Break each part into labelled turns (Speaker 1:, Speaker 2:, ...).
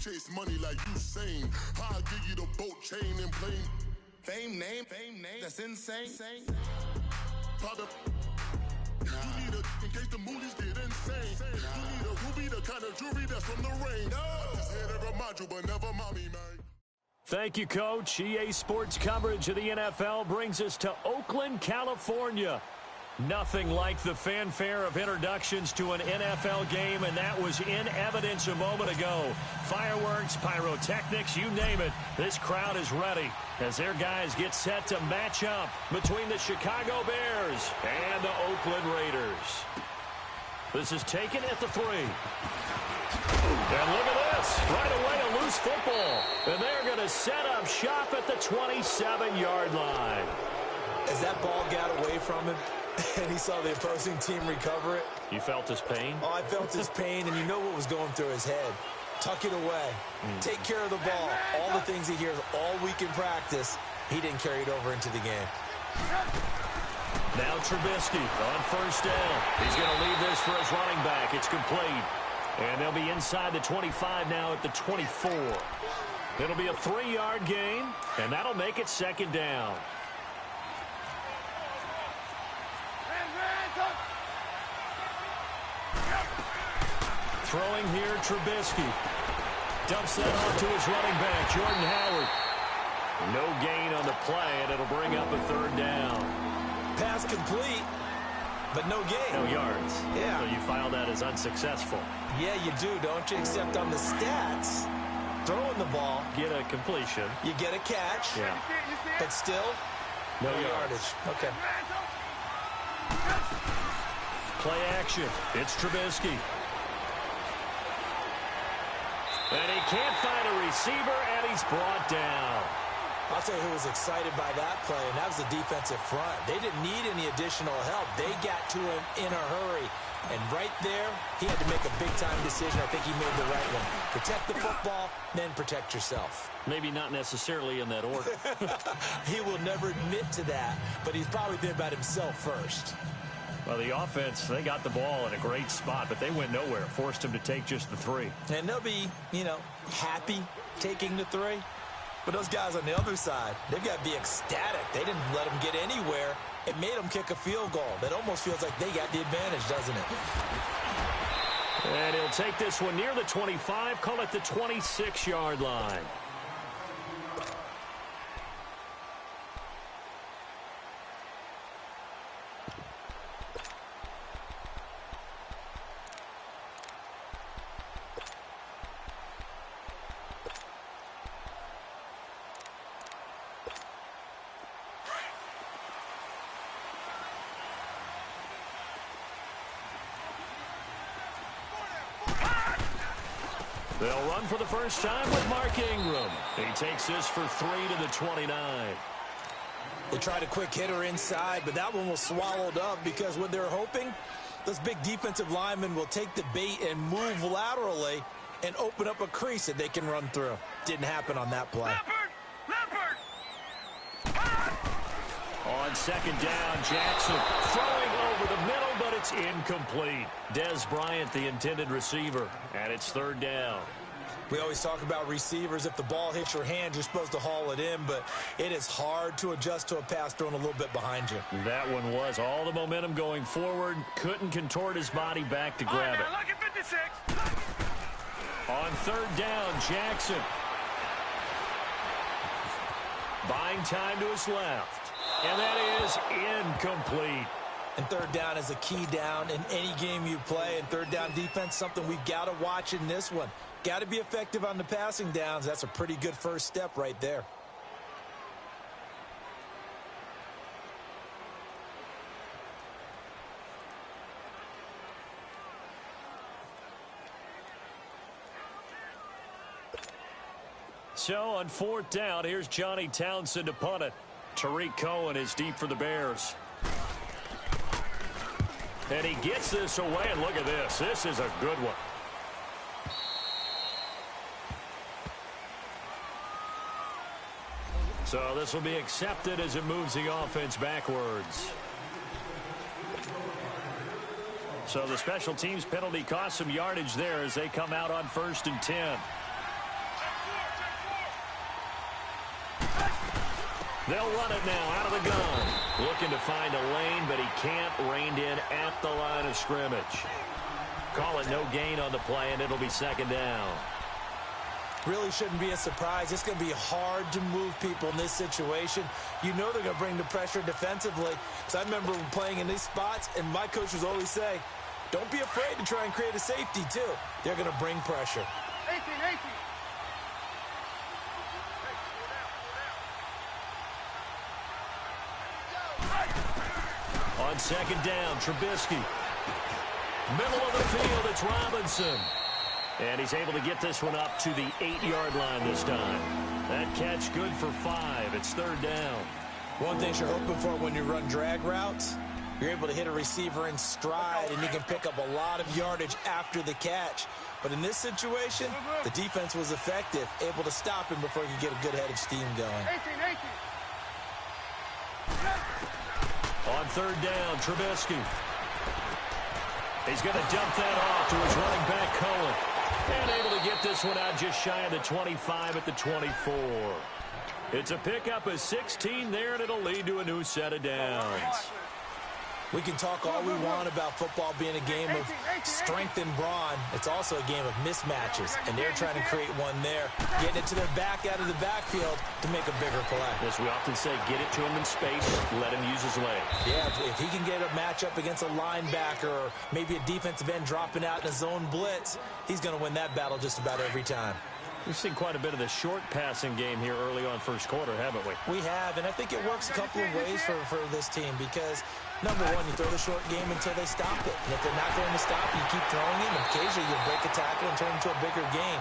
Speaker 1: chase money like Usain. I'll give you the boat chain and plane. Fame name, that's insane. Product. You need a, in case the movies get insane. You need a ruby, the kind of jewelry that's from the rain. I just here to remind you, but never mommy, man.
Speaker 2: Thank you, Coach. EA Sports coverage of the NFL brings us to Oakland, California. Nothing like the fanfare of introductions to an NFL game, and that was in evidence a moment ago. Fireworks, pyrotechnics, you name it. This crowd is ready as their guys get set to match up between the Chicago Bears and the Oakland Raiders. This is taken at the 3. And look at this. Right away, a loose football. And they're going to set up shop at the 27-yard line.
Speaker 3: As that ball got away from him, and he saw the opposing team recover it.
Speaker 2: You felt his pain?
Speaker 3: Oh, I felt his pain, and you know what was going through his head. Tuck it away. Take care of the ball. All the things he hears all week in practice, he didn't carry it over into the game.
Speaker 2: Now Trubisky on first down. He's going to leave this for his running back. It's complete. And they'll be inside the 25 now at the 24. It'll be a 3-yard gain, and that'll make it second down. Throwing here, Trubisky. Dumps that off to his running back, Jordan Howard. No gain on the play, and it'll bring up a 3rd down.
Speaker 3: Pass complete, but no gain.
Speaker 2: No yards.
Speaker 3: Yeah.
Speaker 2: So you file that as unsuccessful.
Speaker 3: Yeah, you do, don't you? Except on the stats, throwing the ball.
Speaker 2: Get a completion.
Speaker 3: You get a catch.
Speaker 2: Yeah.
Speaker 3: But still, no yardage. Okay.
Speaker 2: Play action. It's Trubisky. And he can't find a receiver, and he's brought down.
Speaker 3: I'll tell you who was excited by that play, and that was the defensive front. They didn't need any additional help. They got to him in a hurry. And right there, he had to make a big-time decision. I think he made the right one. Protect the football, then protect yourself.
Speaker 2: Maybe not necessarily in that order.
Speaker 3: He will never admit to that, but he's probably thinking about himself first.
Speaker 2: Well, the offense, they got the ball in a great spot, but they went nowhere. Forced him to take just the 3.
Speaker 3: And they'll be, happy taking the 3. But those guys on the other side, they've got to be ecstatic. They didn't let them get anywhere. It made them kick a field goal. That almost feels like they got the advantage, doesn't it?
Speaker 2: And he'll take this one near the 25, call it the 26-yard line. They'll run for the first time with Mark Ingram. He takes this for 3 to the 29.
Speaker 3: They tried a quick hitter inside, but that one was swallowed up because what they're hoping, those big defensive linemen will take the bait and move laterally and open up a crease that they can run through. Didn't happen on that play.
Speaker 2: On second down, Jackson throwing over the middle, but it's incomplete. Dez Bryant, the intended receiver, and it's 3rd down.
Speaker 3: We always talk about receivers. If the ball hits your hand, you're supposed to haul it in, but it is hard to adjust to a pass thrown a little bit behind you.
Speaker 2: That one was all the momentum going forward. Couldn't contort his body back to grab it.
Speaker 4: Look at 56.
Speaker 2: On 3rd down, Jackson. Buying time to his left. And that is incomplete.
Speaker 3: And 3rd down is a key down in any game you play. And 3rd down defense, something we've got to watch in this one. Got to be effective on the passing downs. That's a pretty good first step right there.
Speaker 2: So on 4th down, here's Johnny Townsend to punt it. Tariq Cohen is deep for the Bears. And he gets this away, and look at this. This is a good one. So this will be accepted as it moves the offense backwards. So the special teams penalty cost some yardage there as they come out on 1st and 10. They'll run it now out of the gun. Looking to find a lane, but he can't. Reined in at the line of scrimmage. Call it no gain on the play, and it'll be second down.
Speaker 3: Really shouldn't be a surprise. It's going to be hard to move people in this situation. You know they're going to bring the pressure defensively. So I remember playing in these spots, and my coaches always say, don't be afraid to try and create a safety, too. They're going to bring pressure.
Speaker 4: 18.
Speaker 2: On second down, Trubisky. Middle of the field, it's Robinson. And he's able to get this one up to the 8-yard line this time. That catch good for 5. It's third down.
Speaker 3: One thing you're hoping for when you run drag routes, you're able to hit a receiver in stride, and you can pick up a lot of yardage after the catch. But in this situation, the defense was effective, able to stop him before he could get a good head of steam going.
Speaker 4: 18.
Speaker 2: On third down, Trubisky. He's going to dump that off to his running back, Cohen. And able to get this one out just shy of the 25 at the 24. It's a pickup of 16 there, and it'll lead to a new set of downs.
Speaker 3: We can talk all we want about football being a game of strength and brawn. It's also a game of mismatches, and they're trying to create one there, getting it to their back out of the backfield to make a bigger play.
Speaker 2: As we often say, get it to him in space, let him use his legs.
Speaker 3: Yeah, if he can get a matchup against a linebacker or maybe a defensive end dropping out in a zone blitz, he's going to win that battle just about every time.
Speaker 2: We've seen quite a bit of the short passing game here early on first quarter, haven't we?
Speaker 3: We have, and I think it works a couple of ways for this team because, number one, you throw the short game until they stop it. And if they're not going to stop it, you keep throwing it, and occasionally you'll break a tackle and turn it into a bigger game.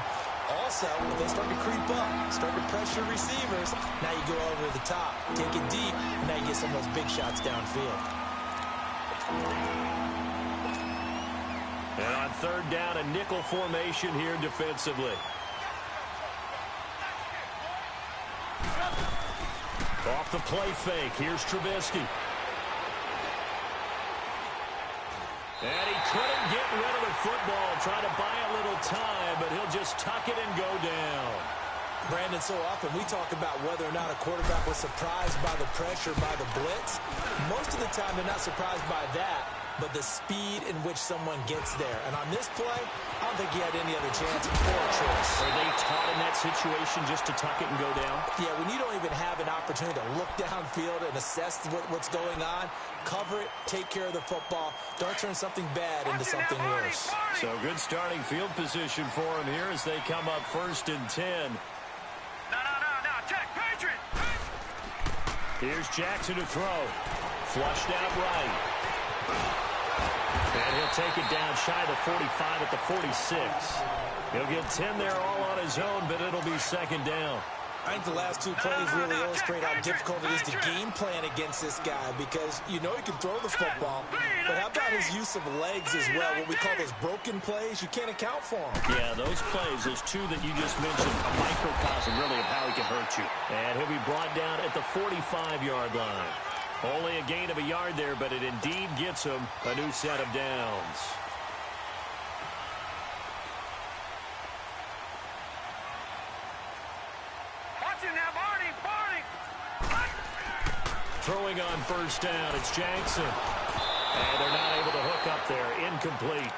Speaker 3: Also, if they start to creep up, start to pressure receivers, now you go over the top, take it deep, and now you get some of those big shots downfield.
Speaker 2: And on third down, a nickel formation here defensively. Off the play fake, here's Trubisky. And he couldn't get rid of the football, trying to buy a little time, but he'll just tuck it and go down.
Speaker 3: Brandon, so often we talk about whether or not a quarterback was surprised by the pressure, by the blitz. Most of the time they're not surprised by that, but the speed in which someone gets there. And on this play, I don't think he had any other chance or choice.
Speaker 2: Are they taught in that situation just to tuck it and go down?
Speaker 3: Yeah, when you don't even have an opportunity to look downfield and assess what's going on, cover it, take care of the football. Don't turn something bad into something worse.
Speaker 2: So good starting field position for him here as they come up 1st and 10.
Speaker 4: No, check, Patriot!
Speaker 2: Here's Jackson to throw. Flushed out right. And he'll take it down shy of the 45 at the 46. He'll get 10 there all on his own, but it'll be second down.
Speaker 3: I think the last two plays really illustrate how difficult it is to game plan against this guy because you know he can throw the football, but how about his use of legs as well? What we call those broken plays, you can't account for them.
Speaker 2: Yeah, those plays, those two that you just mentioned, a microcosm really of how he can hurt you. And he'll be brought down at the 45-yard line. Only a gain of a yard there, but it indeed gets him a new set of downs. Throwing on first down, it's Jackson. And they're not able to hook up there. Incomplete.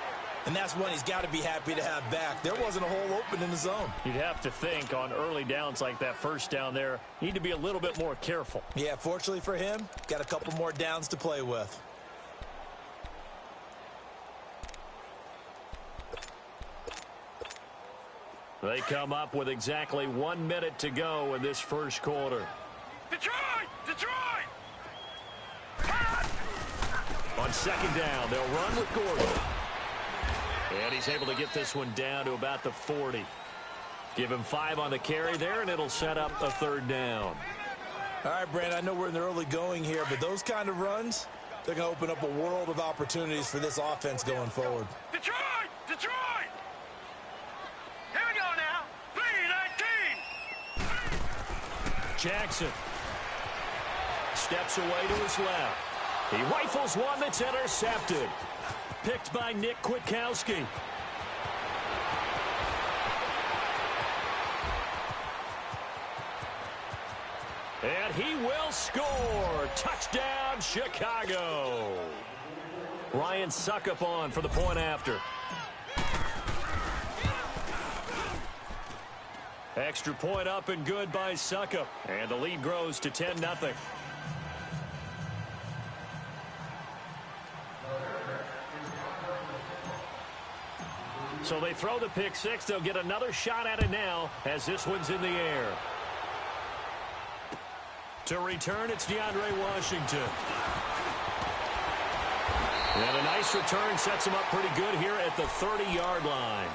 Speaker 3: And that's one he's got to be happy to have back. There wasn't a hole open in the zone.
Speaker 2: You'd have to think on early downs like that first down there, need to be a little bit more careful.
Speaker 3: Yeah, fortunately for him, got a couple more downs to play with.
Speaker 2: They come up with exactly 1 minute to go in this first quarter.
Speaker 4: Detroit!
Speaker 2: On second down, they'll run with Gordon. And he's able to get this one down to about the 40. Give him 5 on the carry there, and it'll set up a third down.
Speaker 3: All right, Brandon, I know we're in the early going here, but those kind of runs, they're going to open up a world of opportunities for this offense going forward.
Speaker 4: Detroit! Here we go now. 3-19.
Speaker 2: Jackson steps away to his left. He rifles one that's intercepted. Picked by Nick Kwiatkowski. And he will score. Touchdown, Chicago. Ryan Suckup on for the point after. Extra point up and good by Suckup. And the lead grows to 10-0. So they throw the pick six. They'll get another shot at it now as this one's in the air. To return, it's DeAndre Washington. And a nice return sets him up pretty good here at the 30-yard line.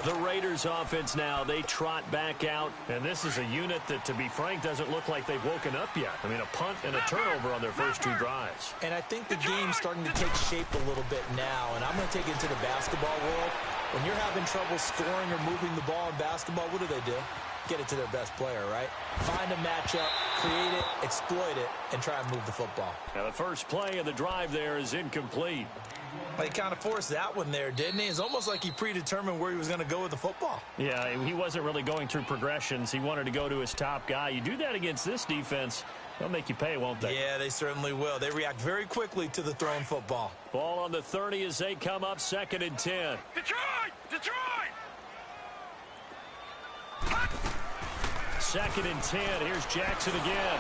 Speaker 2: The Raiders offense now, they trot back out. And this is a unit that, to be frank, doesn't look like they've woken up yet. I mean, a punt and a turnover on their first two drives.
Speaker 3: And I think the game's starting to take shape a little bit now. And I'm going to take it into the basketball world. When you're having trouble scoring or moving the ball in basketball, what do? Get it to their best player, right? Find a matchup, create it, exploit it, and try and move the football.
Speaker 2: Now the first play of the drive there is incomplete.
Speaker 3: But he kind of forced that one there, didn't he? It's almost like he predetermined where he was going to go with the football.
Speaker 2: Yeah, he wasn't really going through progressions. He wanted to go to his top guy. You do that against this defense, they'll make you pay, won't they?
Speaker 3: Yeah, they certainly will. They react very quickly to the thrown football.
Speaker 2: Ball on the 30 as they come up 2nd and 10.
Speaker 4: Detroit! Detroit!
Speaker 2: 2nd and 10. Here's Jackson again.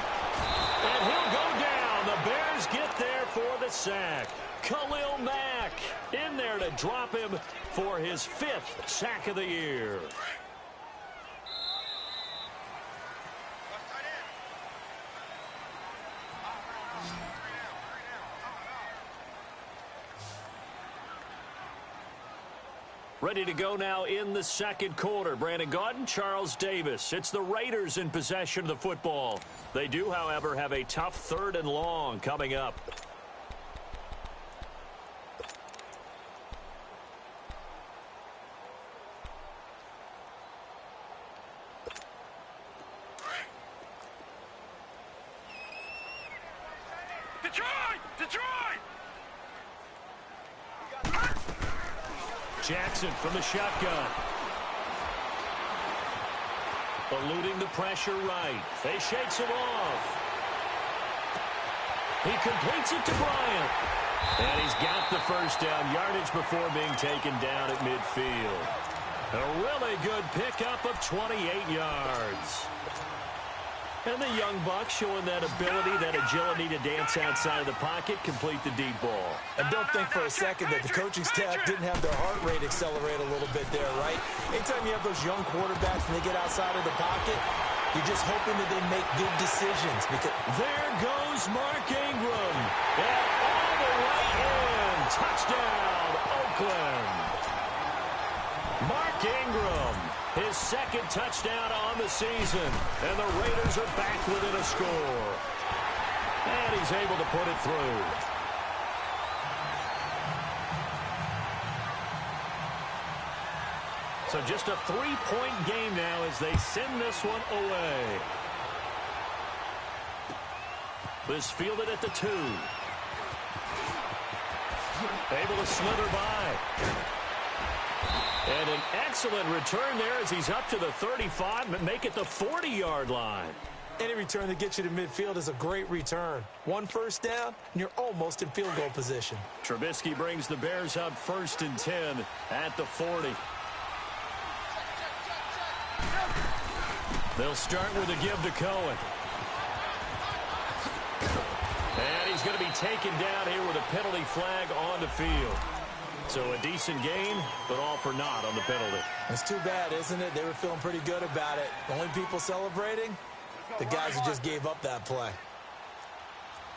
Speaker 2: And he'll go down. The Bears get there for the sack. Khalil Mack in there to drop him for his 5th sack of the year. Ready to go now in the second quarter. Brandon Gaudin, Charles Davis. It's the Raiders in possession of the football. They do, however, have a tough 3rd and long coming up.
Speaker 4: Detroit! Detroit!
Speaker 2: Jackson from the shotgun. Eluding the pressure right. They shakes him off. He completes it to Bryant. And he's got the first down yardage before being taken down at midfield. A really good pickup of 28 yards. And the young buck showing that ability, that agility to dance outside of the pocket, complete the deep ball.
Speaker 3: And don't think for a second that the coaching staff didn't have their heart rate accelerate a little bit there, right? Anytime you have those young quarterbacks and they get outside of the pocket, you're just hoping that they make good decisions. Because
Speaker 2: there goes Mark Ingram. And all the way in. Touchdown, Oakland. Mark Ingram. His 2nd touchdown on the season. And the Raiders are back within a score. And he's able to put it through. So just a 3-point game now as they send this one away. This fielded at the 2. Able to slither by. And an excellent return there as he's up to the 35 and make it the 40-yard line.
Speaker 3: Any return that gets you to midfield is a great return. 1 first down, and you're almost in field goal position.
Speaker 2: Trubisky brings the Bears up 1st and 10 at the 40. They'll start with a give to Cohen. And he's going to be taken down here with a penalty flag on the field. So a decent gain, but all for naught on the penalty.
Speaker 3: It's too bad, isn't it? They were feeling pretty good about it. The only people celebrating, the guys who just gave up that play.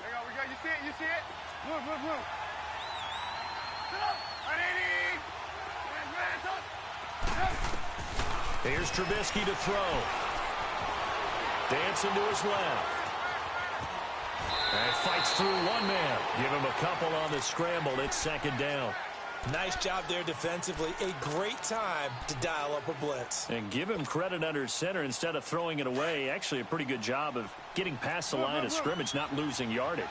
Speaker 4: There you go, we go. You see it? You see it? Move, move, move.
Speaker 2: Here's Trubisky to throw. Dancing to his left. And fights through one man. Give him a couple on the scramble. It's 2nd down.
Speaker 3: Nice job there defensively. A great time to dial up a blitz.
Speaker 2: And give him credit under center instead of throwing it away. Actually a pretty good job of getting past the line of scrimmage, not losing yardage.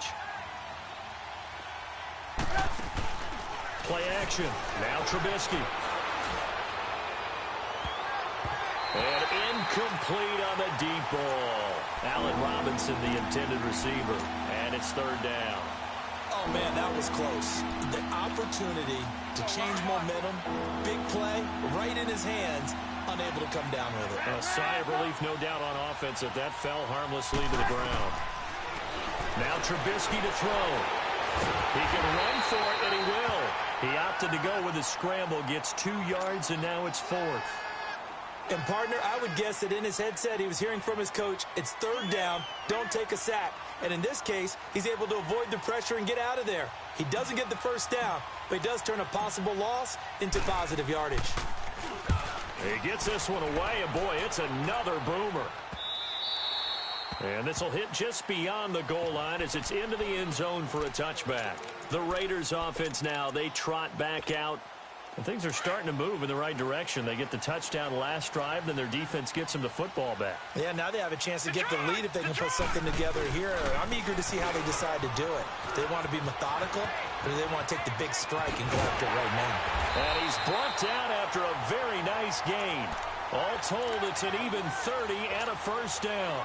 Speaker 2: Play action. Now Trubisky. And incomplete on the deep ball. Allen Robinson, the intended receiver, and it's third down.
Speaker 3: Oh, man, that was close. The opportunity to change momentum, big play, right in his hands, unable to come down with it.
Speaker 2: A sigh of relief, no doubt, on offense if that fell harmlessly to the ground. Now Trubisky to throw. He can run for it, and he will. He opted to go with a scramble, gets 2 yards, and now it's fourth.
Speaker 3: And, partner, I would guess that in his headset he was hearing from his coach, it's third down, don't take a sack. And in this case, he's able to avoid the pressure and get out of there. He doesn't get the first down, but he does turn a possible loss into positive yardage.
Speaker 2: He gets this one away, and boy, it's another boomer. And this will hit just beyond the goal line as it's into the end zone for a touchback. The Raiders offense now, they trot back out. And things are starting to move in the right direction. They get the touchdown last drive, then their defense gets them the football back.
Speaker 3: Yeah, now they have a chance to get the lead if they can put something together here. I'm eager to see how they decide to do it. Do they want to be methodical, or do they want to take the big strike and go after it right now?
Speaker 2: And he's brought down after a very nice gain. All told, it's an even 30 and a first down.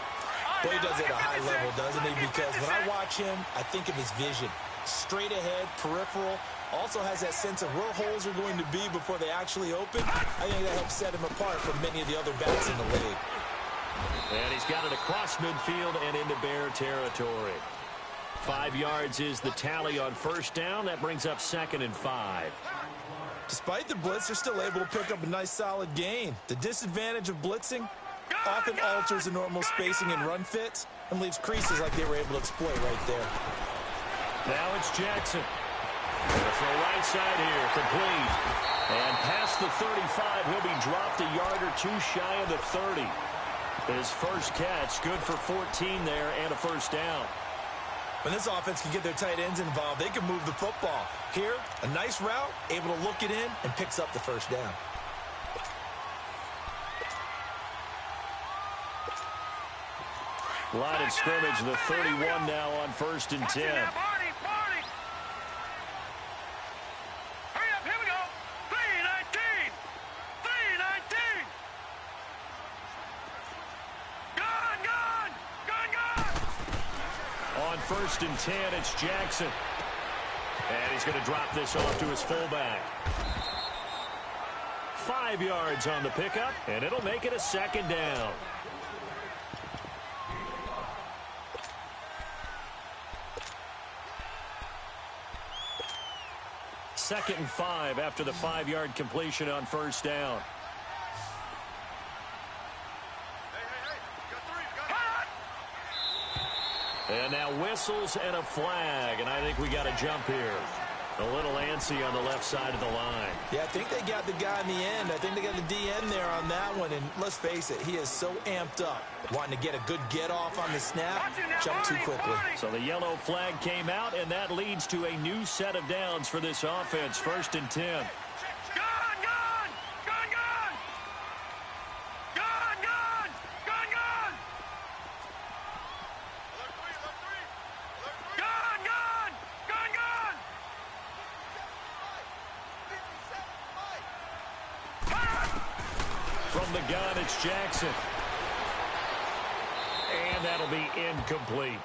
Speaker 3: Boy, he does it at a high level, doesn't he? Because when I watch him, I think of his vision. Straight ahead, peripheral. Also has that sense of where holes are going to be before they actually open. I think that helps set him apart from many of the other backs in the league.
Speaker 2: And he's got it across midfield and into Bear territory. 5 yards is the tally on first down. That brings up 2nd and 5.
Speaker 3: Despite the blitz, they're still able to pick up a nice solid gain. The disadvantage of blitzing often alters the normal spacing and run fits and leaves creases like they were able to exploit right there.
Speaker 2: Now it's Jackson. From the right side here, complete. And past the 35, he'll be dropped a yard or two shy of the 30. His first catch, good for 14 there and a first down.
Speaker 3: When this offense can get their tight ends involved, they can move the football. Here, a nice route, able to look it in, and picks up the first down.
Speaker 2: Line of scrimmage, the 31 now on 1st and 10. On 1st and 10, it's Jackson. And he's going to drop this off to his fullback. 5 yards on the pickup, and it'll make it a 2nd down. Second and 5 after the 5-yard completion on first down. And now whistles and a flag, and I think we got a jump here. A little antsy on the left side of the line.
Speaker 3: Yeah, I think they got the guy in the end. I think they got the DN there on that one, and let's face it, he is so amped up. Wanting to get a good get-off on the snap, jump too quickly.
Speaker 2: So the yellow flag came out, and that leads to a new set of downs for this offense. 1st and 10. From the gun, it's Jackson. And that'll be incomplete.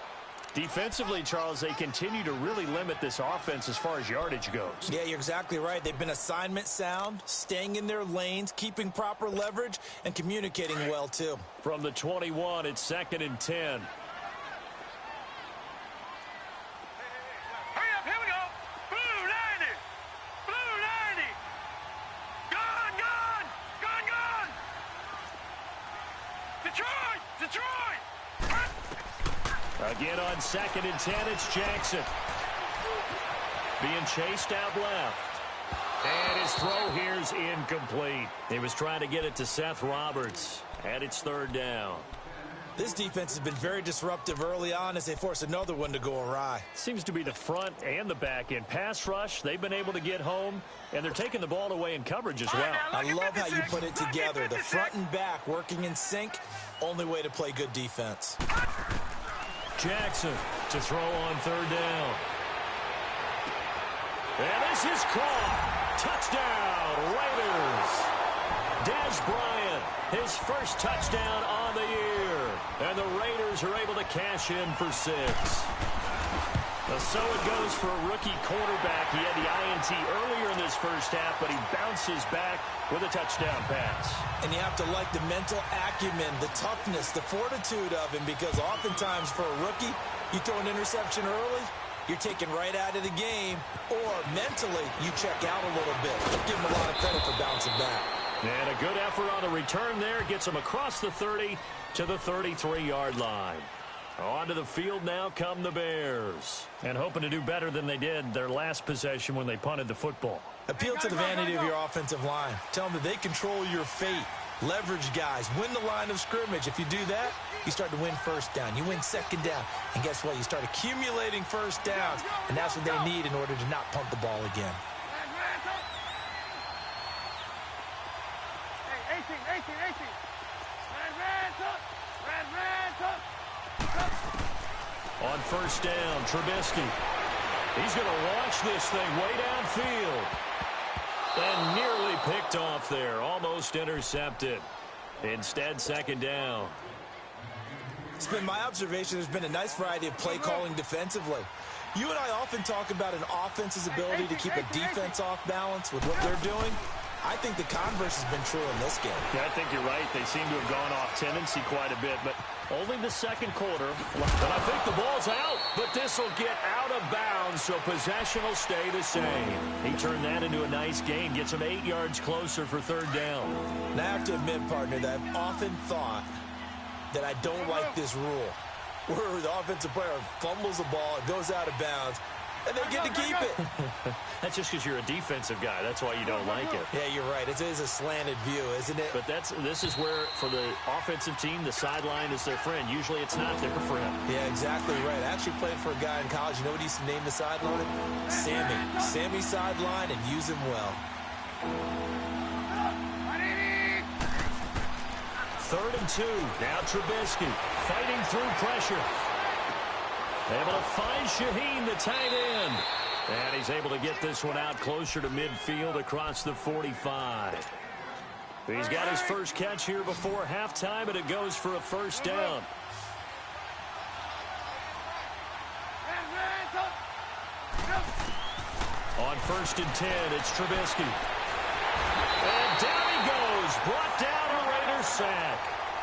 Speaker 2: Defensively, Charles, they continue to really limit this offense as far as yardage goes.
Speaker 3: Yeah, you're exactly right. They've been assignment sound, staying in their lanes, keeping proper leverage, and communicating well, too.
Speaker 2: From the 21, it's 2nd and 10. Again on 2nd and 10, it's Jackson. Being chased out left. And his throw here's incomplete. He was trying to get it to Seth Roberts. And it's 3rd down.
Speaker 3: This defense has been very disruptive early on as they force another one to go awry.
Speaker 2: Seems to be the front and the back end. Pass rush, they've been able to get home, and they're taking the ball away in coverage as well.
Speaker 3: I love how you put it together. The front and back working in sync. Only way to play good defense.
Speaker 2: Jackson to throw on 3rd down. And this is caught. Touchdown, Raiders. Dez Bryant, his first touchdown on the year. And the Raiders Bears are able to cash in for 6. So it goes for a rookie quarterback. He had the INT earlier in this first half, but he bounces back with a touchdown pass.
Speaker 3: And you have to like the mental acumen, the toughness, the fortitude of him, because oftentimes for a rookie, you throw an interception early, you're taken right out of the game, or mentally, you check out a little bit. Give him a lot of credit for bouncing back.
Speaker 2: And a good effort on the return there gets him across the 30 to the 33-yard line. Onto the field now come the Bears. And hoping to do better than they did their last possession when they punted the football.
Speaker 3: Appeal to the vanity of your offensive line. Tell them that they control your fate. Leverage guys. Win the line of scrimmage. If you do that, you start to win first down. You win second down. And guess what? You start accumulating first downs. And that's what they need in order to not punt the ball again.
Speaker 4: Hey, 18.
Speaker 2: On first down, Trubisky. He's going to launch this thing way downfield. And nearly picked off there. Almost intercepted. Instead, second down.
Speaker 3: It's been my observation there's been a nice variety of play calling defensively. You and I often talk about an offense's ability to keep a defense off balance with what they're doing. I think the converse has been true in this game.
Speaker 2: Yeah, I think you're right. They seem to have gone off tendency quite a bit, but only the second quarter. And I think the ball's out, but this will get out of bounds, so possession will stay the same. He turned that into a nice gain, gets him 8 yards closer for third down.
Speaker 3: Now, I have to admit, partner, that I've often thought that I don't like this rule, where the offensive player fumbles the ball, it goes out of bounds, and they get to keep it.
Speaker 2: That's just because you're a defensive guy. That's why you don't like it.
Speaker 3: Yeah, you're right. It is a slanted view, isn't it?
Speaker 2: But this is where, for the offensive team, the sideline is their friend. Usually it's not. They prefer him.
Speaker 3: Yeah, exactly right. I actually played for a guy in college. You know what he used to name the sideline? Sammy. Sammy sideline, and use him well.
Speaker 2: 3rd and 2. Now Trubisky fighting through pressure. Able to find Shaheen, the tight end. And he's able to get this one out closer to midfield across the 45. He's got his first catch here before halftime, and it goes for a first down. On 1st and 10, it's Trubisky. And down he goes. Brought down a Raiders sack.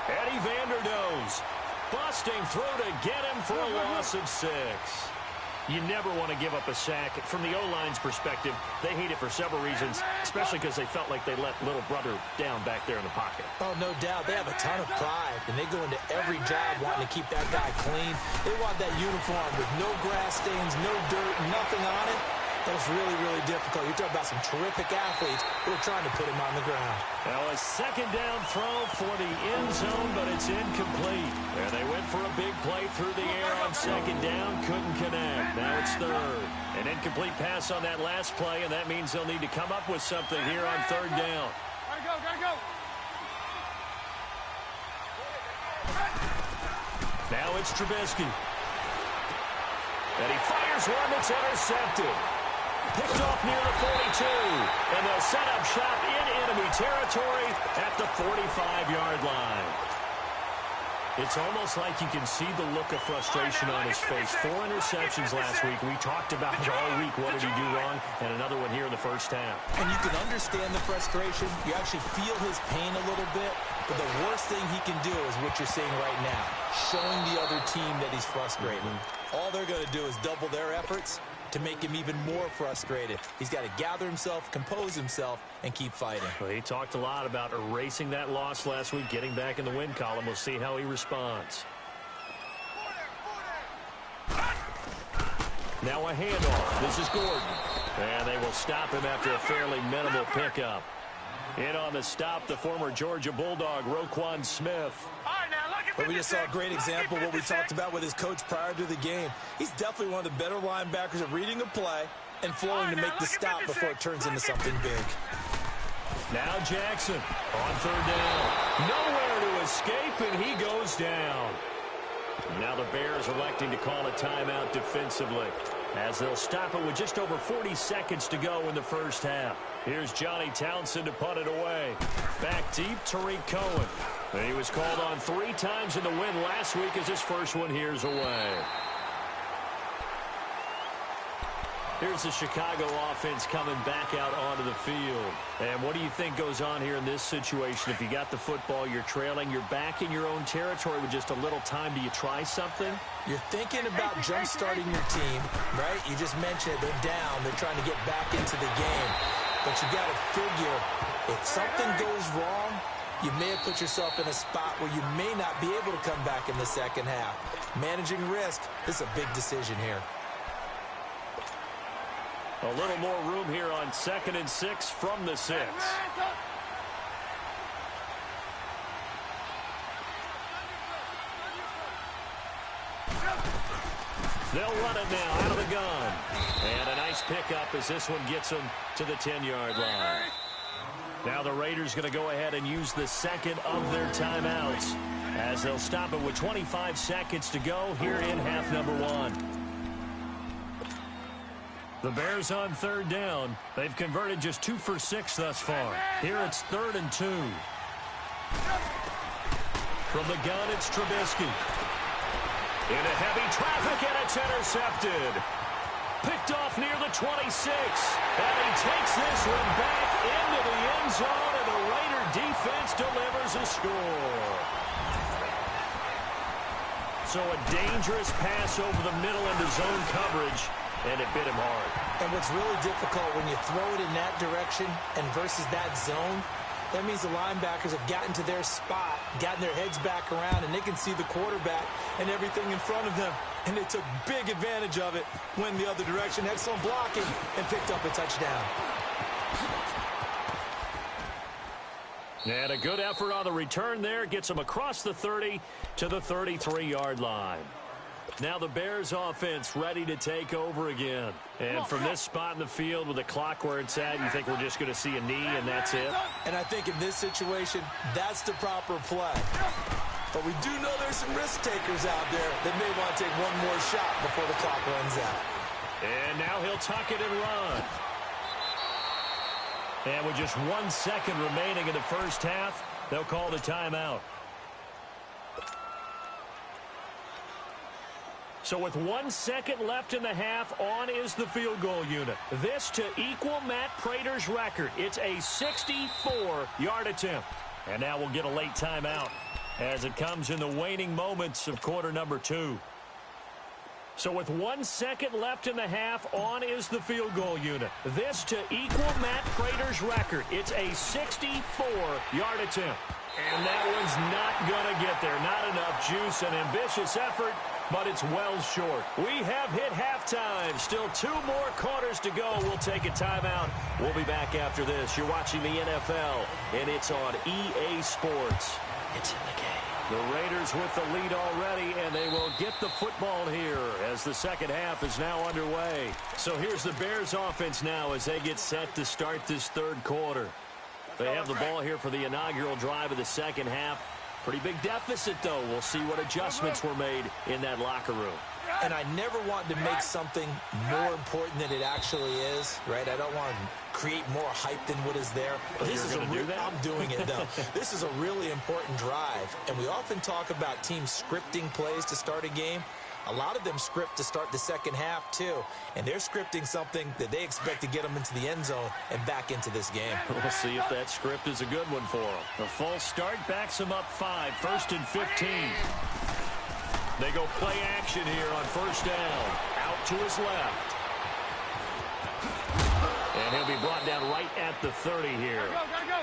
Speaker 2: Eddie Vanderdoes busting through to get him for a loss of 6. You never want to give up a sack. From the O-line's perspective, they hate it for several reasons, especially because they felt like they let little brother down back there in the pocket.
Speaker 3: Oh, no doubt. They have a ton of pride, and they go into every job wanting to keep that guy clean. They want that uniform with no grass stains, no dirt, nothing on it. That's really, really difficult. You're talking about some terrific athletes who are trying to put him on the ground.
Speaker 2: Now a second down throw for the end zone, but it's incomplete. And they went for a big play through the air on second down, couldn't connect. Now it's 3rd. An incomplete pass on that last play, and that means they'll need to come up with something here on 3rd down.
Speaker 4: Gotta go.
Speaker 2: Now it's Trubisky. And he fires one that's intercepted. Picked off near the 42. And they'll set up shop in enemy territory at the 45-yard line. It's almost like you can see the look of frustration on his face. 4 interceptions last week. We talked about it all week. What did he do wrong? And another one here in the first half.
Speaker 3: And you can understand the frustration. You actually feel his pain a little bit. But the worst thing he can do is what you're seeing right now, showing the other team that he's frustrated. All they're going to do is double their efforts to make him even more frustrated. He's got to gather himself, compose himself, and keep fighting.
Speaker 2: Well, he talked a lot about erasing that loss last week, getting back in the win column. We'll see how he responds. Now a handoff. This is Gordon. And they will stop him after a fairly minimal pickup. In on the stop, the former Georgia Bulldog, Roquan Smith.
Speaker 3: But we just saw a great example of what we talked about with his coach prior to the game. He's definitely one of the better linebackers at reading a play and flowing to make the stop before it turns into something big.
Speaker 2: Now Jackson on 3rd down. Nowhere to escape, and he goes down. Now the Bears electing to call a timeout defensively, as they'll stop it with just over 40 seconds to go in the first half. Here's Johnny Townsend to punt it away. Back deep, Tariq Cohen. And he was called on 3 times in the win last week as his first one here's away. Here's the Chicago offense coming back out onto the field. And what do you think goes on here in this situation? If you got the football, you're trailing, you're back in your own territory with just a little time. Do you try something?
Speaker 3: You're thinking about jump-starting your team, right? You just mentioned it. They're down. They're trying to get back into the game. But you got to figure, if something goes wrong, you may have put yourself in a spot where you may not be able to come back in the second half. Managing risk is a big decision here.
Speaker 2: A little more room here on 2nd and 6 from the 6. They'll run it now out of the gun. And a nice pickup as this one gets them to the 10-yard line. Now the Raiders going to go ahead and use the second of their timeouts as they'll stop it with 25 seconds to go here in half number 1. The Bears on 3rd down. They've converted just 2 for 6 thus far. Here it's 3rd and 2. From the gun, it's Trubisky. Into heavy traffic, and it's intercepted. Picked off near the 26. And he takes this one back into the end zone, and the Raider defense delivers a score. So a dangerous pass over the middle into zone coverage. And it bit him hard.
Speaker 3: And what's really difficult when you throw it in that direction and versus that zone, that means the linebackers have gotten to their spot, gotten their heads back around, and they can see the quarterback and everything in front of them. And they took big advantage of it, went the other direction, excellent blocking, and picked up a touchdown.
Speaker 2: And a good effort on the return there. Gets them across the 30 to the 33-yard line. Now the Bears offense ready to take over again. And from this spot in the field with the clock where it's at, you think we're just going to see a knee and that's it?
Speaker 3: And I think in this situation, that's the proper play. But we do know there's some risk takers out there that may want to take one more shot before the clock runs out.
Speaker 2: And now he'll tuck it and run. And with just 1 second remaining in the first half, they'll call the timeout. So with 1 second left in the half, on is the field goal unit. This to equal Matt Prater's record. It's a 64-yard attempt. And now we'll get a late timeout as it comes in the waning moments of quarter number 2. So with 1 second left in the half, on is the field goal unit. This to equal Matt Prater's record. It's a 64-yard attempt. And that one's not going to get there. Not enough juice, an ambitious effort, but it's well short. We have hit halftime. Still 2 more quarters to go. We'll take a timeout. We'll be back after this. You're watching the NFL, and it's on EA Sports. It's in the game. The Raiders with the lead already, and they will get the football here as the second half is now underway. So here's the Bears offense now as they get set to start this third quarter. They have the ball here for the inaugural drive of the second half. Pretty big deficit, though. We'll see what adjustments were made in that locker room.
Speaker 3: And I never want to make something more important than it actually is, right? I don't want to create more hype than what is there. But this is I'm doing it, though. This is a really important drive. And we often talk about teams scripting plays to start a game. A lot of them script to start the second half, too. And they're scripting something that they expect to get them into the end zone and back into this game.
Speaker 2: We'll see if that script is a good one for them. The false start backs them up 5, 1st and 15. They go play action here on first down. Out to his left. And he'll be brought down right at the 30 here.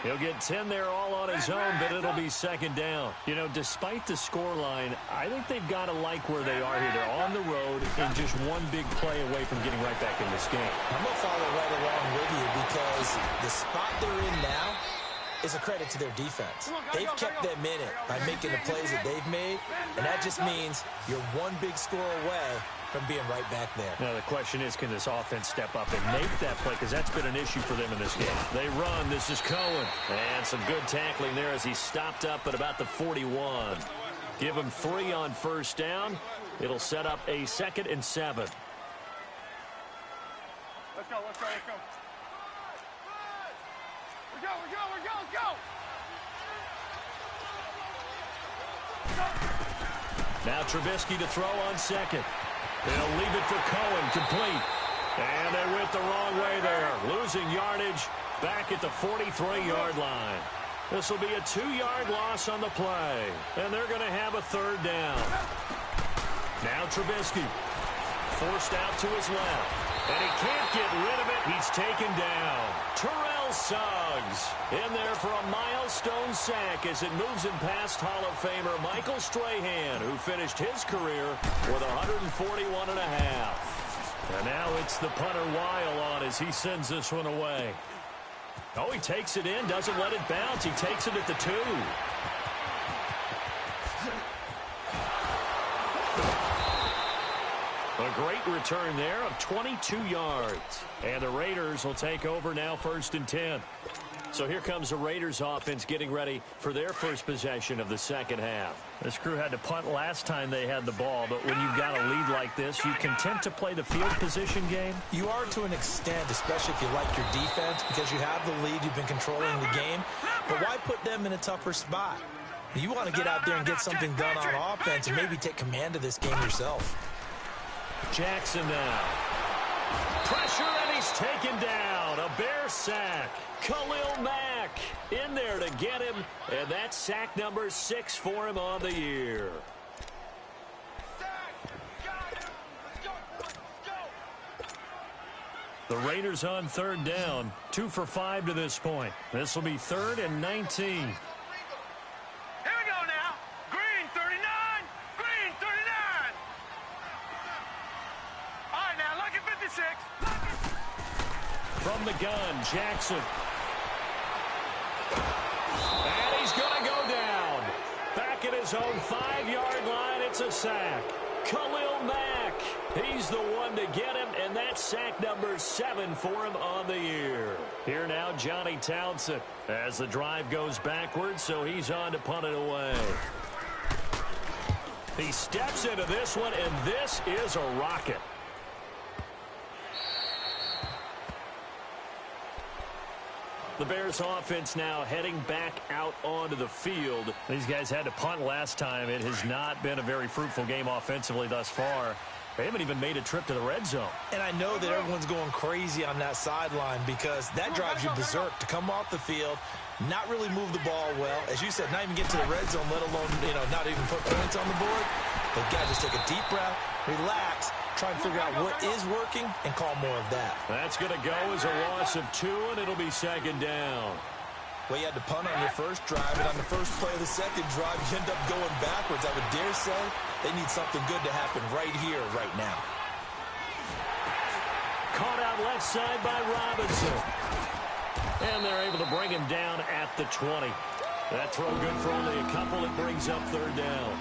Speaker 2: He'll get 10 there all on his own, but it'll be second down. You know, despite the scoreline, I think they've got to like where they are here. They're on the road and just one big play away from getting right back in this game.
Speaker 3: I'm going to follow right along with you because the spot they're in now is a credit to their defense. They've kept them in it by making the plays that they've made, and that just means you're one big score away from being right back there.
Speaker 2: Now, the question is, can this offense step up and make that play? Because that's been an issue for them in this game. They run. This is Cohen. And some good tackling there as he stopped up at about the 41. Give him 3 on first down. It'll set up a 2nd and 7.
Speaker 4: Let's go, let's go, let's go. Let's go.
Speaker 2: Now Trubisky to throw on second. They'll leave it for Cohen, complete. And they went the wrong way there, losing yardage back at the 43-yard line. This will be a 2-yard loss on the play, and they're going to have a third down. Now Trubisky forced out to his left, and he can't get rid of it. He's taken down. Terrell Suggs in there for a milestone sack as it moves him past Hall of Famer Michael Strahan, who finished his career with 141 and a half. And now it's the punter Weil on as he sends this one away. Oh, he takes it in, doesn't let it bounce. He takes it at the 2. A great return there of 22 yards. And the Raiders will take over now, 1st and 10. So here comes the Raiders offense getting ready for their first possession of the second half. This crew had to punt last time they had the ball, but when you've got a lead like this, you content to play the field position game?
Speaker 3: You are to an extent, especially if you like your defense, because you have the lead, you've been controlling the game. But why put them in a tougher spot? You want to get out there and get something done on offense and maybe take command of this game yourself.
Speaker 2: Jackson now. Pressure, and he's taken down. A Bear sack. Khalil Mack in there to get him, and that's sack number 6 for him on the year. The Raiders on 3rd down, 2 for 5 to this point. This will be 3rd and 19.
Speaker 4: Here we go now. Green 39. Green 39. All right, now look at 56.
Speaker 2: From the gun, Jackson. And he's going to go down. Back at his own 5-yard line, it's a sack. Khalil Mack, he's the one to get him, and that's sack number 7 for him on the year. Here now, Johnny Townsend, as the drive goes backwards, so he's on to punt it away. He steps into this one, and this is a rocket. The Bears offense now heading back out onto the field. These guys had to punt last time. It has not been a very fruitful game offensively thus far. They haven't even made a trip to the red zone.
Speaker 3: And I know that everyone's going crazy on that sideline because that drives you berserk to come off the field, not really move the ball well. As you said, not even get to the red zone, let alone, not even put points on the board. But got to just take a deep breath, relax, try and figure out what is working and call more of that.
Speaker 2: That's going to go as a loss of 2, and it'll be 2nd down.
Speaker 3: Well, you had to punt on your first drive, and on the first play of the second drive, you end up going backwards. I would dare say they need something good to happen right here, right now.
Speaker 2: Caught out left side by Robinson. And they're able to bring him down at the 20. That throw good for only a couple. It brings up 3rd down.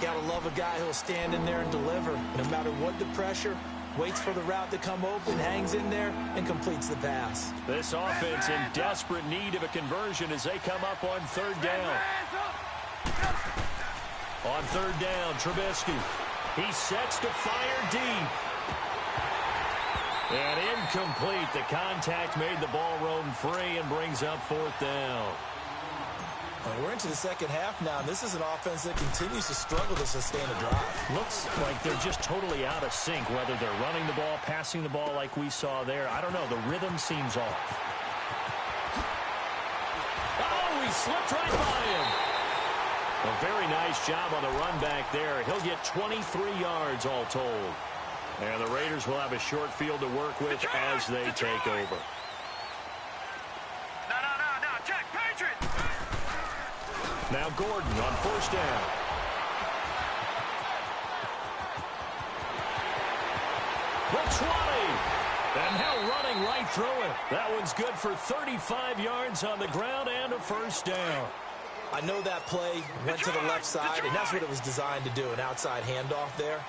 Speaker 3: Gotta love a guy who'll stand in there and deliver. No matter what the pressure, waits for the route to come open, hangs in there, and completes the pass.
Speaker 2: This offense in desperate need of a conversion as they come up on 3rd down. On 3rd down, Trubisky. He sets to fire deep. And incomplete. The contact made the ball roam free and brings up 4th down.
Speaker 3: We're into the second half now, and this is an offense that continues to struggle to sustain a drive.
Speaker 2: Looks like they're just totally out of sync, whether they're running the ball, passing the ball like we saw there. I don't know. The rhythm seems off. Oh, he slipped right by him. A very nice job on the run back there. He'll get 23 yards all told. And the Raiders will have a short field to work with as they take over. Now Gordon on 1st down. The 20. And now running right through it. That one's good for 35 yards on the ground and a 1st down.
Speaker 3: I know that play went to the left side, and that's what it was designed to do, an outside handoff there.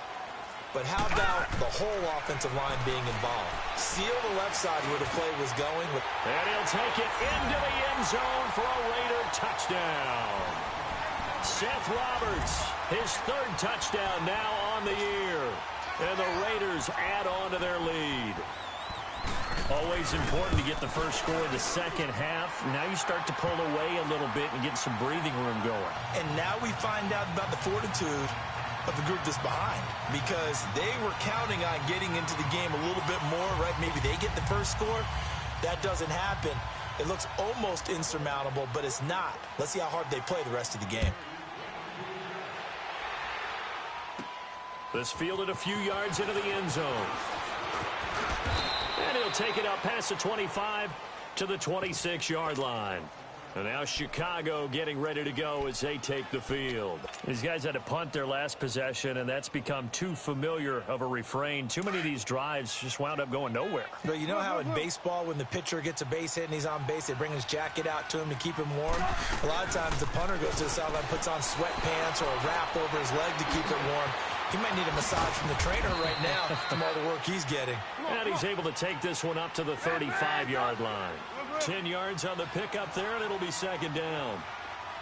Speaker 3: But how about the whole offensive line being involved? Seal the left side where the play was going.
Speaker 2: And he'll take it into the end zone for a Raider touchdown. Seth Roberts, his 3rd touchdown now on the year. And the Raiders add on to their lead. Always important to get the first score of the second half. Now you start to pull away a little bit and get some breathing room going.
Speaker 3: And now we find out about the fortitude of the group that's behind, because they were counting on getting into the game a little bit more, right? Maybe they get the first score. That doesn't happen. It looks almost insurmountable, but it's not. Let's see how hard they play the rest of the game.
Speaker 2: This fielded a few yards into the end zone. And he'll take it up past the 25 to the 26-yard line. And now Chicago getting ready to go as they take the field. These guys had to punt their last possession, and that's become too familiar of a refrain. Too many of these drives just wound up going nowhere.
Speaker 3: But you know how in baseball, when the pitcher gets a base hit and he's on base, they bring his jacket out to him to keep him warm? A lot of times the punter goes to the sideline, puts on sweatpants or a wrap over his leg to keep it warm. He might need a massage from the trainer right now from all the work he's getting.
Speaker 2: And he's able to take this one up to the 35-yard line. 10 yards on the pickup there, and it'll be second down.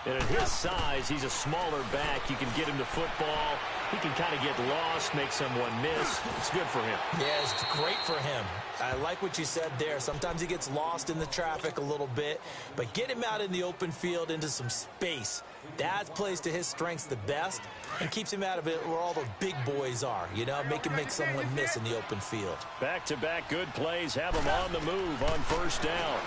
Speaker 2: And at his size, he's a smaller back. You can get him to football. He can kind of get lost, make someone miss. It's good for him.
Speaker 3: Yeah, it's great for him. I like what you said there. Sometimes he gets lost in the traffic a little bit, but get him out in the open field into some space. That plays to his strengths the best and keeps him out of it where all the big boys are, you know, make him make someone miss in the open field.
Speaker 2: Back-to-back good plays have him on the move on first down.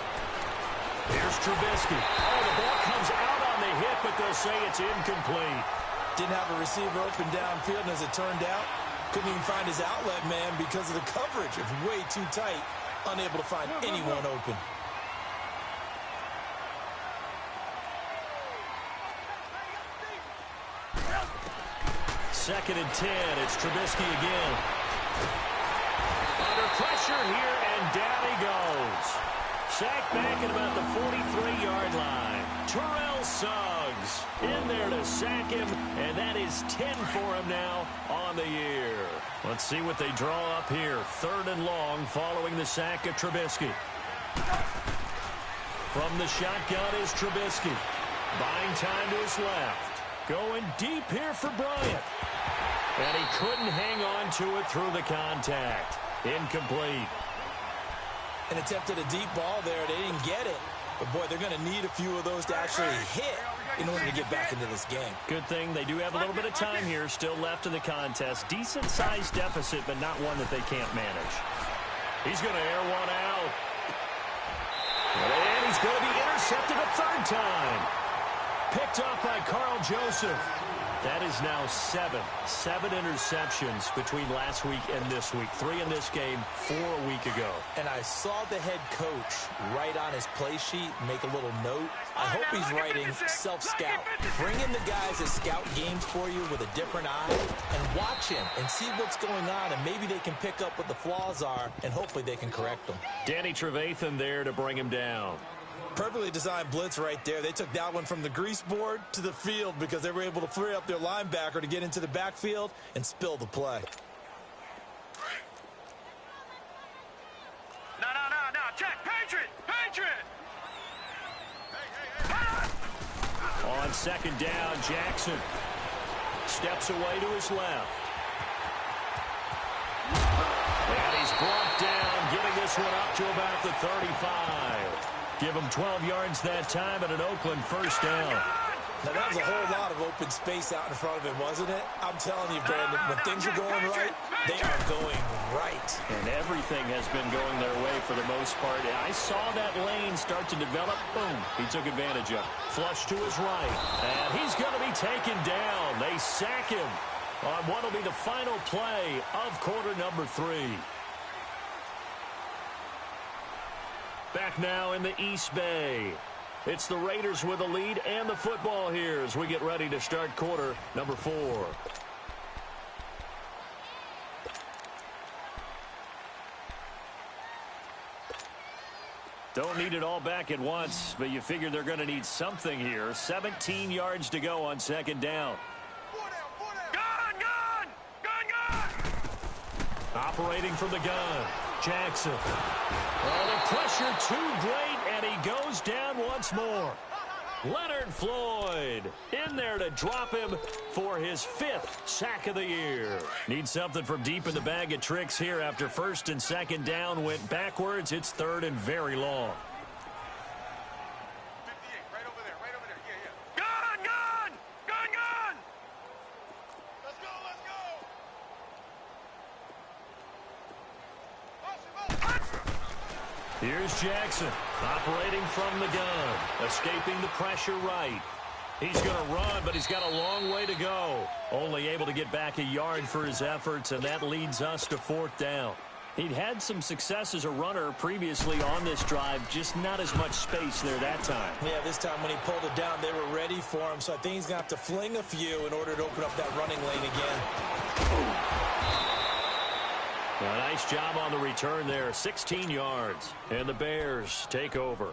Speaker 2: Here's Trubisky. Oh, the ball comes out on the hit, but they'll say it's incomplete.
Speaker 3: Didn't have a receiver open downfield, and as it turned out, couldn't even find his outlet man because of the coverage. It's way too tight, unable to find anyone open.
Speaker 2: Second and 10. It's Trubisky again. Under pressure here, and down he goes. Sacked back at about the 43-yard line. Terrell Suggs in there to sack him, and that is 10 for him now on the year. Let's see what they draw up here. Third and long following the sack of Trubisky. From the shotgun is Trubisky. Buying time to his left. Going deep here for Bryant. And he couldn't hang on to it through the contact. Incomplete.
Speaker 3: And attempted a deep ball there. They didn't get it. But, boy, they're going to need a few of those to actually hit in order to get back into this game.
Speaker 2: Good thing they do have a little bit of time here still left in the contest. Decent-sized deficit, but not one that they can't manage. He's going to air one out. And he's going to be intercepted a third time. Picked up by Carl Joseph. That is now seven interceptions between last week and this week. 3 in this game, 4 a week ago.
Speaker 3: And I saw the head coach write on his play sheet, make a little note. I hope he's writing self-scout. Bring in the guys that scout games for you with a different eye and watch him and see what's going on, and maybe they can pick up what the flaws are, and hopefully they can correct them.
Speaker 2: Danny Trevathan there to bring him down.
Speaker 3: Perfectly designed blitz right there. They took that one from the grease board to the field because they were able to free up their linebacker to get into the backfield and spill the play.
Speaker 4: No. Check. Patriot.
Speaker 2: On second down, Jackson steps away to his left. And he's brought down, getting this one up to about the 35. Give him 12 yards that time and an Oakland first down.
Speaker 3: Now, that was a whole lot of open space out in front of him, wasn't it? I'm telling you, Brandon, when things are going right, they are going right.
Speaker 2: And everything has been going their way for the most part. I saw that lane start to develop. Boom. He took advantage of it. Flush to his right. And he's going to be taken down. They sack him on what will be the final play of quarter number 3. Back now in the East Bay. It's the Raiders with the lead and the football here as we get ready to start quarter number 4. Don't need it all back at once, but you figure they're going to need something here. 17 yards to go on second down.
Speaker 4: Gun!
Speaker 2: Operating from the gun. Jackson. Oh, the pressure too great, and he goes down once more. Leonard Floyd in there to drop him for his 5th sack of the year. Need something from deep in the bag of tricks here after first and second down went backwards. It's third and very long.
Speaker 4: 58, right over there. Yeah. Gun! Let's
Speaker 2: Here's Jackson, operating from the gun, escaping the pressure right. He's going to run, but he's got a long way to go. Only able to get back a yard for his efforts, and that leads us to 4th down. He'd had some success as a runner previously on this drive, just not as much space there that time.
Speaker 3: Yeah, this time when he pulled it down, they were ready for him, so I think he's going to have to fling a few in order to open up that running lane again.
Speaker 2: A nice job on the return there, 16 yards, and the Bears take over.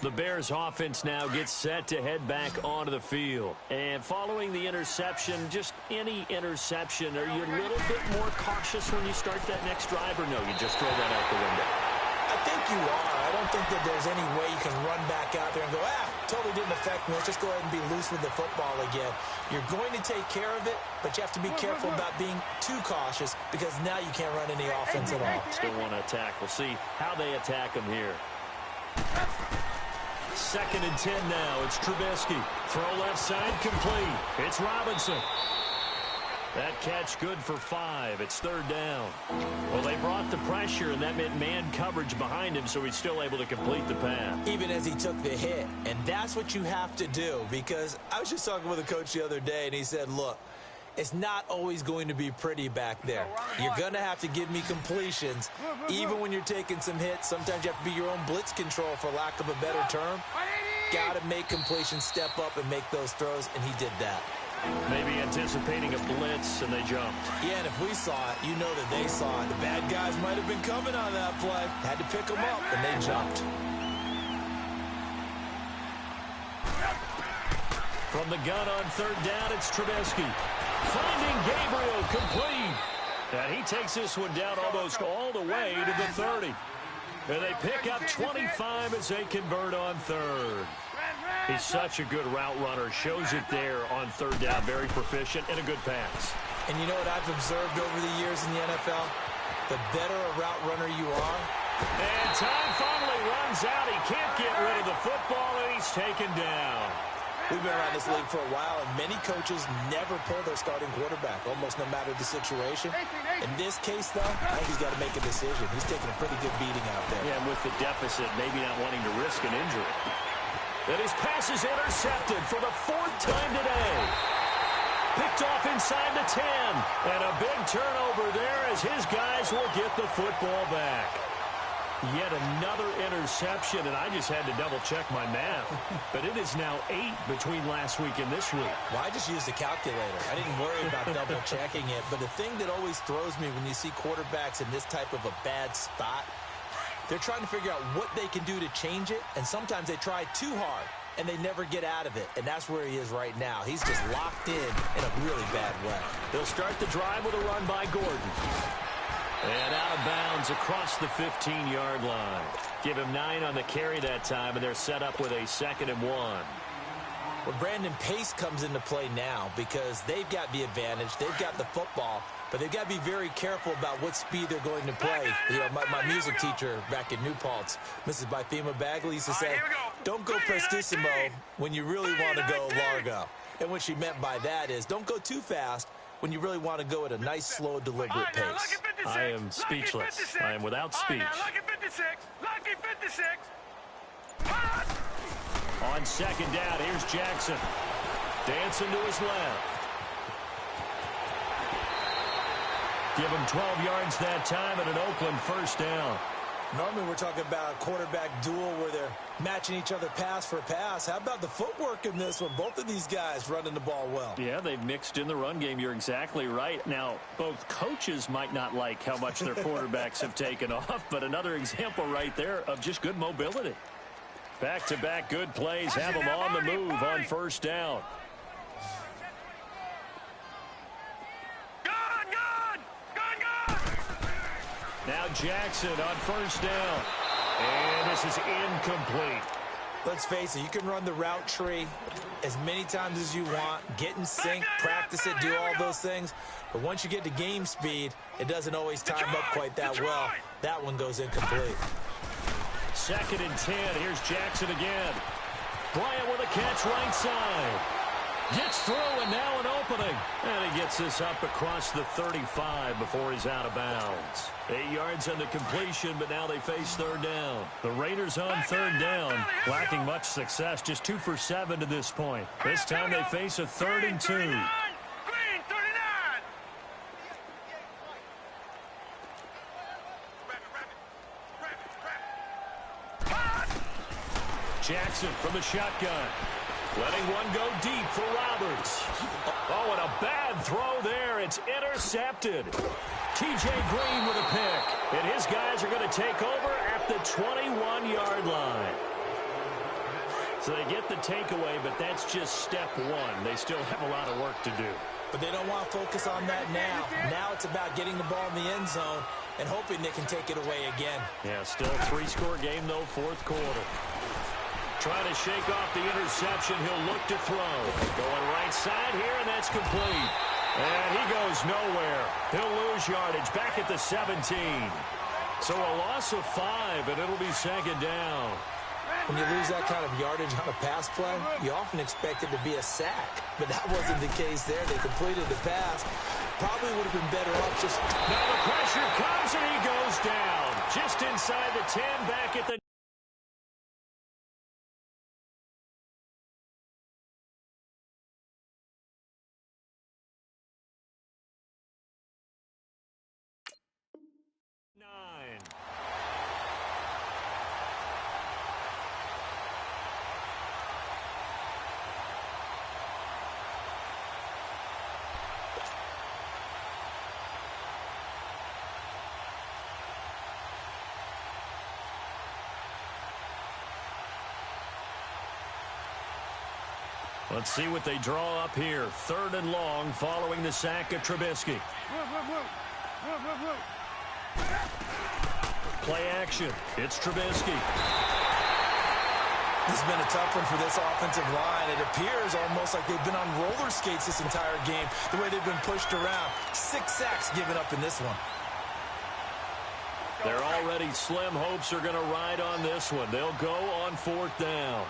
Speaker 2: The Bears offense now gets set to head back onto the field. And following the interception, just any interception, are you a little bit more cautious when you start that next drive, or no, you just throw that out the window?
Speaker 3: I think you are. I don't think that there's any way you can run back out there and go, totally didn't affect me. Let's just go ahead and be loose with the football again. You're going to take care of it, but you have to be careful about being too cautious because now you can't run any offense at all.
Speaker 2: Still want to attack. We'll see how they attack him here. 2nd and 10 now. It's Trubisky. Throw left side complete. It's Robinson. That catch good for 5. It's 3rd down. Well, they brought the pressure, and that meant man coverage behind him, so he's still able to complete the pass.
Speaker 3: Even as he took the hit. And that's what you have to do, because I was just talking with a coach the other day, and he said, look, it's not always going to be pretty back there. You're going to have to give me completions. Even when you're taking some hits, sometimes you have to be your own blitz control, for lack of a better term. Got to make completions, step up, and make those throws, and he did that.
Speaker 2: Maybe anticipating a blitz, and they jumped.
Speaker 3: Yeah, and if we saw it, you know that they saw it. The bad guys might have been coming on that play. Had to pick them up, and they jumped.
Speaker 2: From the gun on 3rd down, it's Trubisky. Finding Gabriel complete. And he takes this one down almost all the way to the 30. And they pick up 25 as they convert on 3rd. He's such a good route runner. Shows it there on 3rd down. Very proficient and a good pass.
Speaker 3: And you know what I've observed over the years in the NFL? The better a route runner you are.
Speaker 2: And time finally runs out. He can't get rid of the football, and he's taken down.
Speaker 3: We've been around this league for a while, and many coaches never pull their starting quarterback, almost no matter the situation. In this case, though, I think he's got to make a decision. He's taking a pretty good beating out there.
Speaker 2: Yeah, and with the deficit, maybe not wanting to risk an injury. And his pass is intercepted for the 4th time today. Picked off inside the 10. And a big turnover there as his guys will get the football back. Yet another interception, and I just had to double-check my math. But it is now 8 between last week and this week.
Speaker 3: Well, I just used a calculator. I didn't worry about double-checking it. But the thing that always throws me when you see quarterbacks in this type of a bad spot, they're trying to figure out what they can do to change it, and sometimes they try too hard, and they never get out of it. And that's where he is right now. He's just locked in a really bad way.
Speaker 2: They'll start the drive with a run by Gordon. And out of bounds across the 15-yard line. Give him 9 on the carry that time, and they're set up with a 2nd and 1.
Speaker 3: Well, Brandon, pace comes into play now because they've got the advantage. They've got the football, but they've got to be very careful about what speed they're going to play. You know, my music teacher back in New Paltz, Mrs. Bythema Bagley, used to say, don't go prestissimo when you really want to go largo. And what she meant by that is don't go too fast when you really want to go at a nice, slow, deliberate pace.
Speaker 2: I am speechless. I am without speech.
Speaker 4: Lucky 56.
Speaker 2: On 2nd down, here's Jackson. Dancing to his left. Give him 12 yards that time and an Oakland 1st down.
Speaker 3: Normally we're talking about a quarterback duel where they're matching each other pass for pass. How about the footwork in this one? Both of these guys running the ball well.
Speaker 2: Yeah, they've mixed in the run game. You're exactly right. Now, both coaches might not like how much their quarterbacks have taken off, but another example right there of just good mobility. Back-to-back good plays have them on the move on 1st down. Now Jackson on 1st down. And this is incomplete.
Speaker 3: Let's face it, you can run the route tree as many times as you want, get in sync, practice it, do all those things. But once you get to game speed, it doesn't always time up quite that well. That one goes incomplete.
Speaker 2: 2nd and 10. Here's Jackson again. Bryant with a catch right side. Gets through, and now an opening. And he gets this up across the 35 before he's out of bounds. 8 yards on the completion, but now they face third down. The Raiders on third down, lacking much success, just 2 for 7 to this point. This time they face a 3rd and 2. Jackson from the shotgun. Letting one go deep for Roberts. Oh, and a bad throw there. It's intercepted. T.J. Green with a pick. And his guys are going to take over at the 21-yard line. So they get the takeaway, but that's just step one. They still have a lot of work to do.
Speaker 3: But they don't want to focus on that now. Now it's about getting the ball in the end zone and hoping they can take it away again.
Speaker 2: Yeah, still a 3-score game, though, 4th quarter. Trying to shake off the interception. He'll look to throw. Going right side here, and that's complete. And he goes nowhere. He'll lose yardage back at the 17. So a loss of 5, and it'll be 2nd down.
Speaker 3: When you lose that kind of yardage on a pass play, you often expect it to be a sack. But that wasn't the case there. They completed the pass. Probably would have been better off just...
Speaker 2: Now the pressure comes, and he goes down. Just inside the 10, back at the... Let's see what they draw up here. 3rd and long following the sack of Trubisky. Play action. It's Trubisky.
Speaker 3: This has been a tough one for this offensive line. It appears almost like they've been on roller skates this entire game, the way they've been pushed around. 6 sacks given up in this one.
Speaker 2: They're already slim hopes are going to ride on this one. They'll go on 4th down.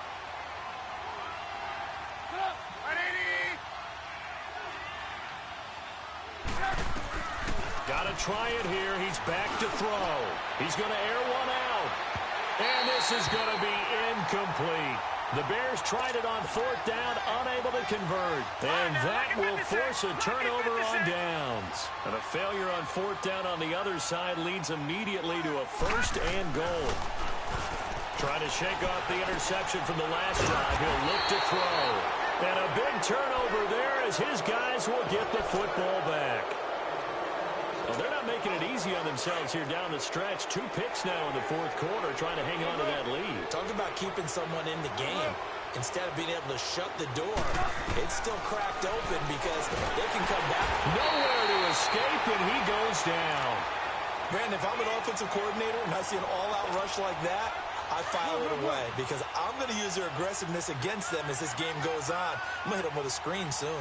Speaker 2: Got to try it here. He's back to throw. He's going to air one out. And this is going to be incomplete. The Bears tried it on 4th down, unable to convert. And that will force a turnover on downs. And a failure on 4th down on the other side leads immediately to a 1st and goal. Trying to shake off the interception from the last drive. He'll look to throw. And a big turnover there as his guys will get the football back. Well, they're not making it easy on themselves here down the stretch. 2 picks now in the 4th quarter, trying to hang on to that lead.
Speaker 3: Talk about keeping someone in the game. Instead of being able to shut the door, it's still cracked open because they can come back.
Speaker 2: Nowhere to escape, and he goes down.
Speaker 3: Brandon, if I'm an offensive coordinator and I see an all-out rush like that, I file it away because I'm going to use their aggressiveness against them as this game goes on. I'm going to hit them with a screen soon.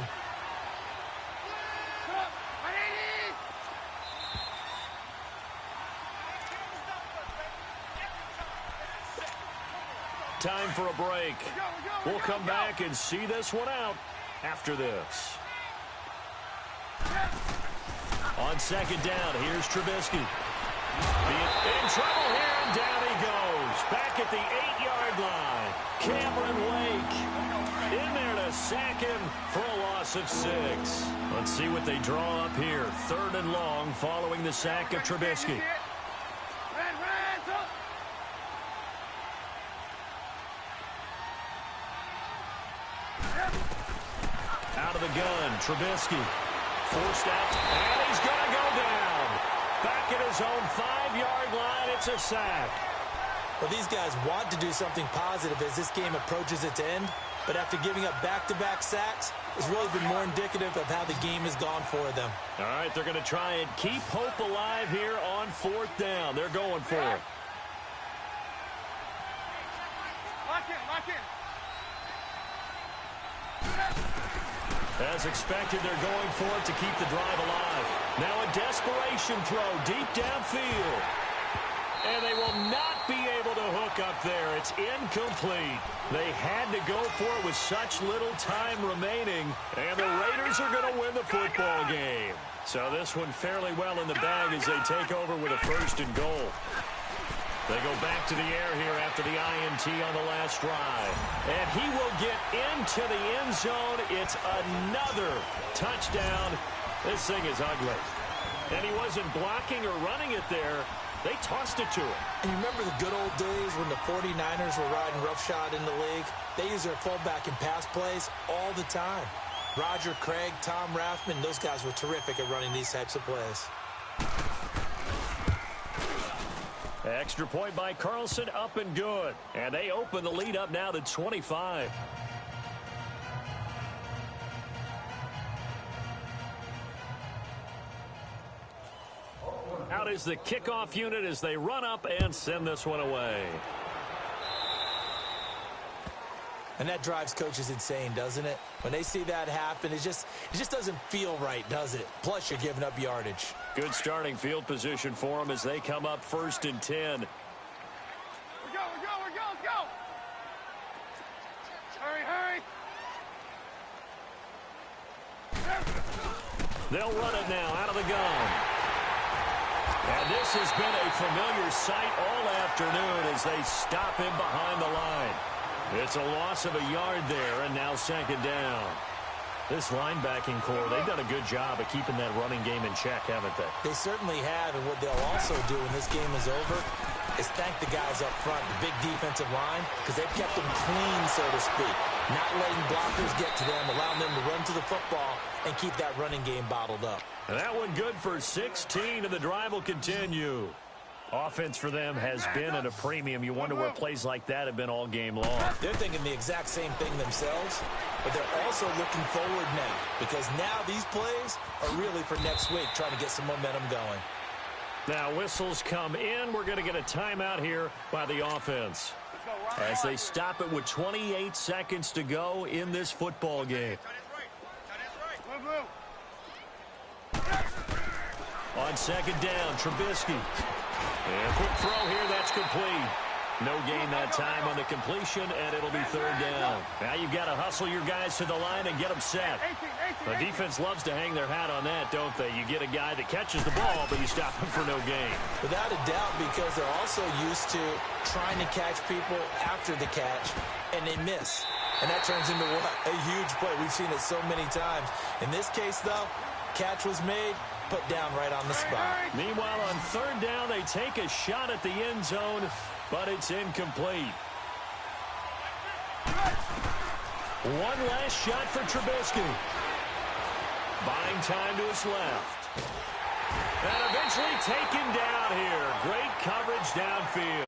Speaker 2: Time for a break. We'll come back and see this one out after this. On 2nd down, here's Trubisky. In trouble here, and down he goes. Back at the 8-yard line. Cameron Lake in there to sack him for a loss of 6. Let's see what they draw up here. 3rd and long following the sack of Trubisky. Out of the gun, Trubisky. Forced out, and he's going to go down. Back at his own 5-yard line, it's a sack.
Speaker 3: Well, these guys want to do something positive as this game approaches its end, but after giving up back-to-back sacks, it's really been more indicative of how the game has gone for them.
Speaker 2: All right, they're going to try and keep hope alive here on 4th down. They're going for it.
Speaker 4: Lock in.
Speaker 2: As expected, they're going for it to keep the drive alive. Now a desperation throw deep downfield. And they will not be able to hook up there. It's incomplete. They had to go for it with such little time remaining, and the Raiders are going to win the football game. So this one fairly well in the bag as they take over with a 1st and goal. They go back to the air here after the INT on the last drive. And he will get into the end zone. It's another touchdown. This thing is ugly. And he wasn't blocking or running it there. They tossed it to him.
Speaker 3: And you remember the good old days when the 49ers were riding roughshod in the league? They use their fullback in pass plays all the time. Roger Craig, Tom Rathman, those guys were terrific at running these types of plays.
Speaker 2: Extra point by Carlson, up and good. And they open the lead up now to 25. Out is the kickoff unit as they run up and send this one away.
Speaker 3: And that drives coaches insane, doesn't it? When they see that happen, it just doesn't feel right, does it? Plus, you're giving up yardage.
Speaker 2: Good starting field position for them as they come up 1st and 10.
Speaker 4: We go, let's go. Hurry.
Speaker 2: They'll run it now out of the gun. And this has been a familiar sight all afternoon as they stop him behind the line. It's a loss of a yard there, and now 2nd down. This linebacking core, they've done a good job of keeping that running game in check, haven't they?
Speaker 3: They certainly have, and what they'll also do when this game is over is thank the guys up front, the big defensive line, because they've kept them clean, so to speak. Not letting blockers get to them, allowing them to run to the football and keep that running game bottled up.
Speaker 2: And that one good for 16, and the drive will continue. Offense for them has been at a premium. You wonder where plays like that have been all game long.
Speaker 3: They're thinking the exact same thing themselves, but they're also looking forward now because now these plays are really for next week, trying to get some momentum going.
Speaker 2: Now whistles come in. We're going to get a timeout here by the offense as they stop it with 28 seconds to go in this football game. On 2nd down, Trubisky. And quick throw here, that's complete. No gain that time on the completion, and it'll be 3rd down. Now you've got to hustle your guys to the line and get them set. The defense loves to hang their hat on that, don't they? You get a guy that catches the ball, but you stop him for no gain.
Speaker 3: Without a doubt, because they're also used to trying to catch people after the catch, and they miss. And that turns into what? A huge play. We've seen it so many times. In this case, though, catch was made, put down right on the spot.
Speaker 2: Meanwhile, on 3rd down, they take a shot at the end zone, but it's incomplete. One last shot for Trubisky. Buying time to his left. And eventually taken down here. Great coverage downfield.